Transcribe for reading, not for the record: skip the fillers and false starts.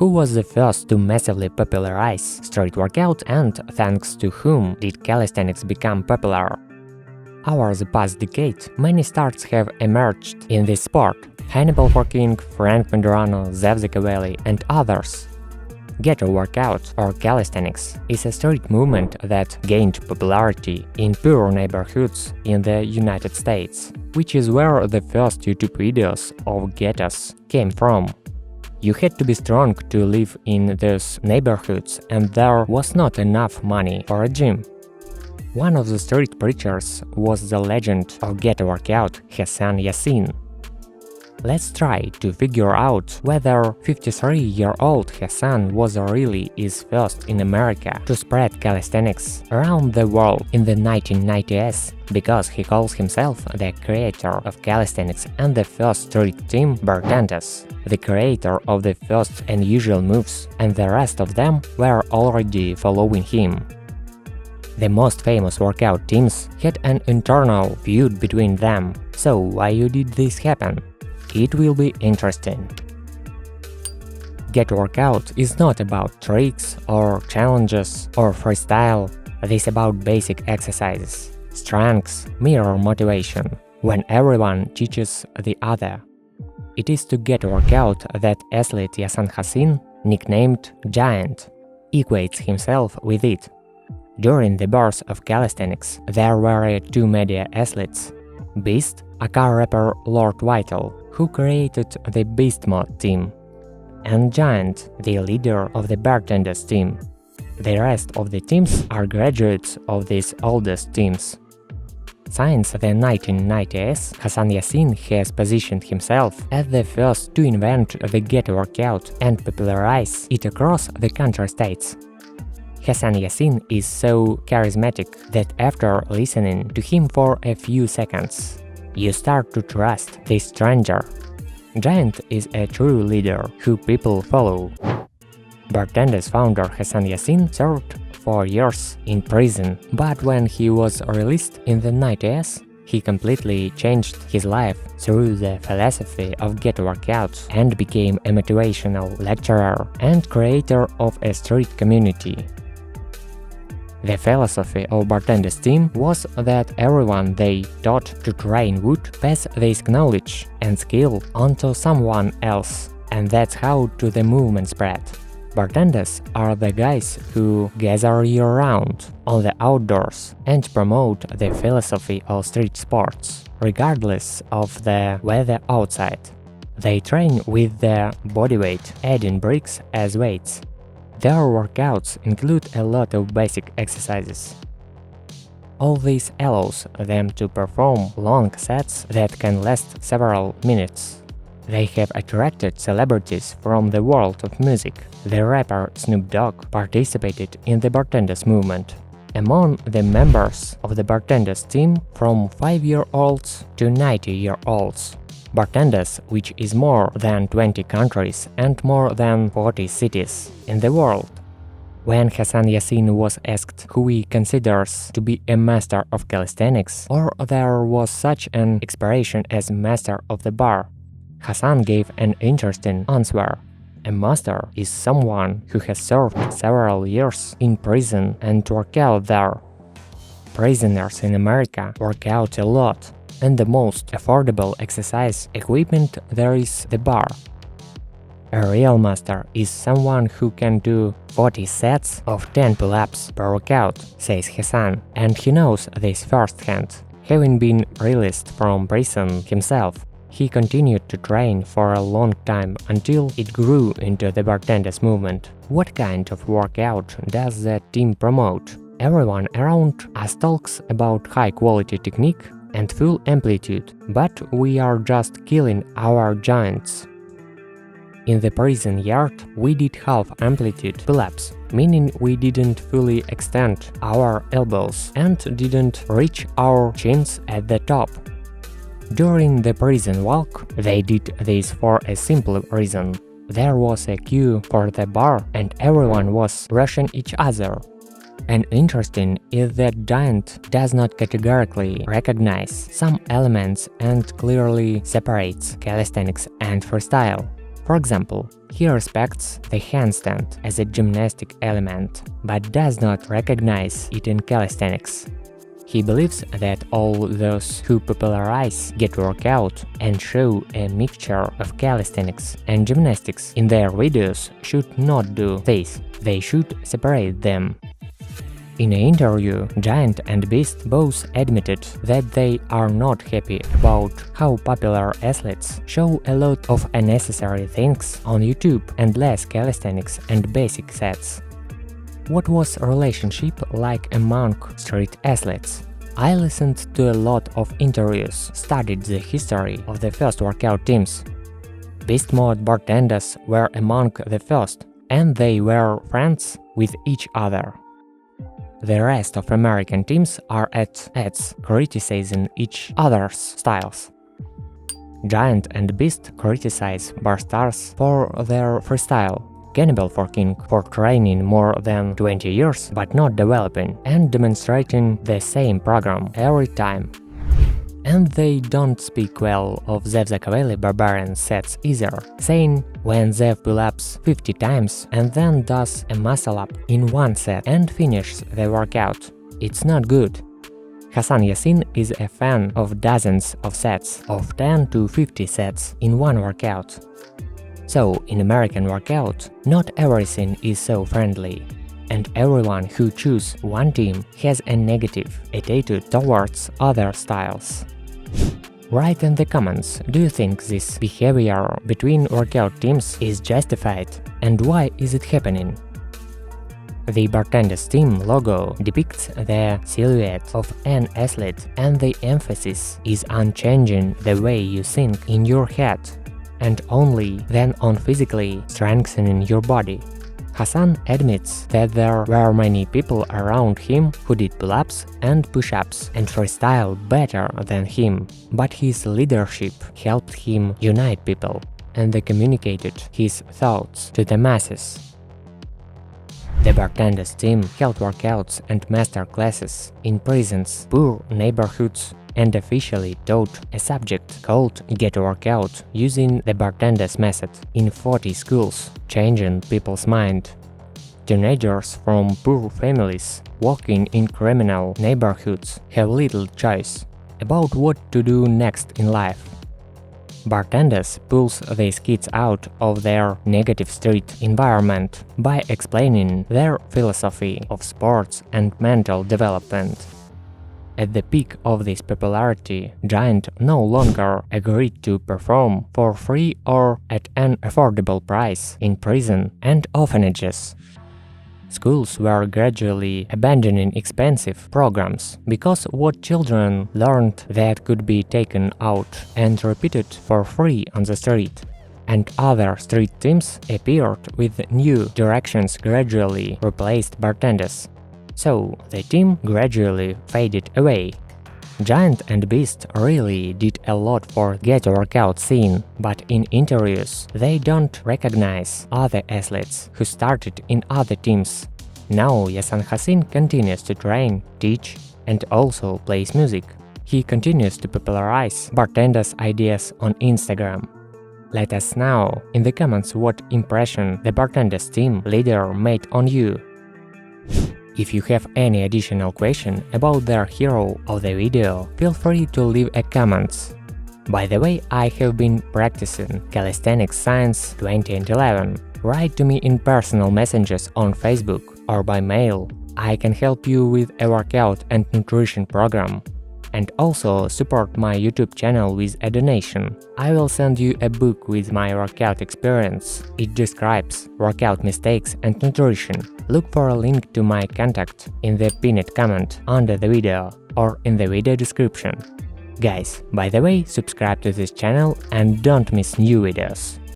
Who was the first to massively popularize street workout and thanks to whom did calisthenics become popular? Over the past decade, many stars have emerged in this sport: Hannibal for King, Frenk Medrano, Zef Zakavelli, and others. Ghetto workout, or calisthenics, is a street movement that gained popularity in poor neighborhoods in the United States, which is where the first YouTube videos of ghettos came from. You had to be strong to live in those neighborhoods, and there was not enough money for a gym. One of the street preachers was the legend of ghetto workout, Yasin. Let's try to figure out whether 53-year-old Hasan was really is first in America to spread calisthenics around the world in the 1990s, because he calls himself the creator of calisthenics and the first street team Bartendaz, the creator of the first unusual moves, and the rest of them were already following him. The most famous workout teams had an internal feud between them, so why did this happen? It will be interesting. Ghetto workout is not about tricks or challenges or freestyle, it is about basic exercises, strengths, mirror motivation, when everyone teaches the other. It is to ghetto workout that athlete Yasin Hasan, nicknamed G.I.A.N.T, equates himself with it. During the birth of calisthenics, there were two media athletes: Beast, aka rapper Lord Vital, who created the Beast Mod team, and G.I.A.N.T, the leader of the Bartendaz team. The rest of the teams are graduates of these oldest teams. Since the 1990s, Yasin has positioned himself as the first to invent the ghetto workout and popularize it across the country states. Yasin is so charismatic that after listening to him for a few seconds, you start to trust this stranger. G.I.A.N.T is a true leader who people follow. Bartendaz founder Yasin served 4 years in prison, but when he was released in the 90s, he completely changed his life through the philosophy of ghetto workouts and became a motivational lecturer and creator of a street community. The philosophy of Bartendaz team was that everyone they taught to train would pass this knowledge and skill onto someone else, and that's how the movement spread. Bartendaz are the guys who gather year-round on the outdoors and promote the philosophy of street sports, regardless of the weather outside. They train with their bodyweight, adding bricks as weights. Their workouts include a lot of basic exercises. All this allows them to perform long sets that can last several minutes. They have attracted celebrities from the world of music. The rapper Snoop Dogg participated in the Bartendaz movement. Among the members of the Bartendaz team, from 5-year-olds to 90-year-olds. Bartendaz, which is more than 20 countries and more than 40 cities in the world. When Yasin was asked who he considers to be a master of calisthenics, or there was such an expression as master of the bar, Hasan gave an interesting answer. A master is someone who has served several years in prison and worked out there. Prisoners in America work out a lot, and the most affordable exercise equipment there is the bar. A real master is someone who can do 40 sets of 10 pull-ups per workout, says Hasan, and he knows this firsthand. Having been released from prison himself, he continued to train for a long time until it grew into the Bartendaz movement. What kind of workout does the team promote? Everyone around us talks about high-quality technique and full amplitude, but we are just killing our giants. In the prison yard, we did half amplitude pull-ups, meaning we didn't fully extend our elbows and didn't reach our chins at the top. During the prison walk, they did this for a simple reason. There was a queue for the bar and everyone was rushing each other. And interesting is that G.I.A.N.T does not categorically recognize some elements and clearly separates calisthenics and freestyle. For example, he respects the handstand as a gymnastic element, but does not recognize it in calisthenics. He believes that all those who popularize, get workout, and show a mixture of calisthenics and gymnastics in their videos should not do this, they should separate them. In an interview, G.I.A.N.T and Beast both admitted that they are not happy about how popular athletes show a lot of unnecessary things on YouTube and less calisthenics and basic sets. What was relationship like among street athletes? I listened to a lot of interviews, studied the history of the first workout teams. Beast Mode Bartendaz were among the first, and they were friends with each other. The rest of American teams are at odds, criticizing each other's styles. G.I.A.N.T and Beast criticize Barstarzz for their freestyle, Hannibal for King for training more than 20 years but not developing and demonstrating the same program every time. And they don't speak well of Zef Zakavelli barbarian sets either, saying when Zef pull-ups 50 times and then does a muscle-up in one set and finishes the workout, it's not good. Yasin is a fan of dozens of sets, of 10 to 50 sets in one workout. So, in American workout, not everything is so friendly. And everyone who chooses one team has a negative attitude towards other styles. Write in the comments, do you think this behavior between workout teams is justified, and why is it happening? The Bartendaz team logo depicts the silhouette of an athlete, and the emphasis is on changing the way you think in your head, and only then on physically strengthening your body. Hasan admits that there were many people around him who did pull-ups and push-ups and freestyle better than him, but his leadership helped him unite people, and they communicated his thoughts to the masses. The Bartendaz team held workouts and master classes in prisons, poor neighborhoods, and officially taught a subject called Ghetto workout using the Bartendaz method in 40 schools, changing people's mind. Teenagers from poor families working in criminal neighborhoods have little choice about what to do next in life. Bartendaz pulls these kids out of their negative street environment by explaining their philosophy of sports and mental development. At the peak of this popularity, G.I.A.N.T no longer agreed to perform for free or at an affordable price in prison and orphanages. Schools were gradually abandoning expensive programs because what children learned that could be taken out and repeated for free on the street. And other street teams appeared with new directions gradually replaced Bartendaz. So the team gradually faded away. G.I.A.N.T and Beast really did a lot for Ghetto workout scene, but in interviews they don't recognize other athletes who started in other teams. Now Yasin Hasan continues to train, teach, and also plays music. He continues to popularize Bartendaz ideas on Instagram. Let us know in the comments what impression the Bartendaz team leader made on you. If you have any additional question about their hero of the video, feel free to leave a comment. By the way, I have been practicing calisthenics since 2011. Write to me in personal messages on Facebook or by mail. I can help you with a workout and nutrition program. And also support my YouTube channel with a donation. I will send you a book with my workout experience. It describes workout mistakes and nutrition. Look for a link to my contact in the pinned comment under the video or in the video description. Guys, by the way, subscribe to this channel and don't miss new videos.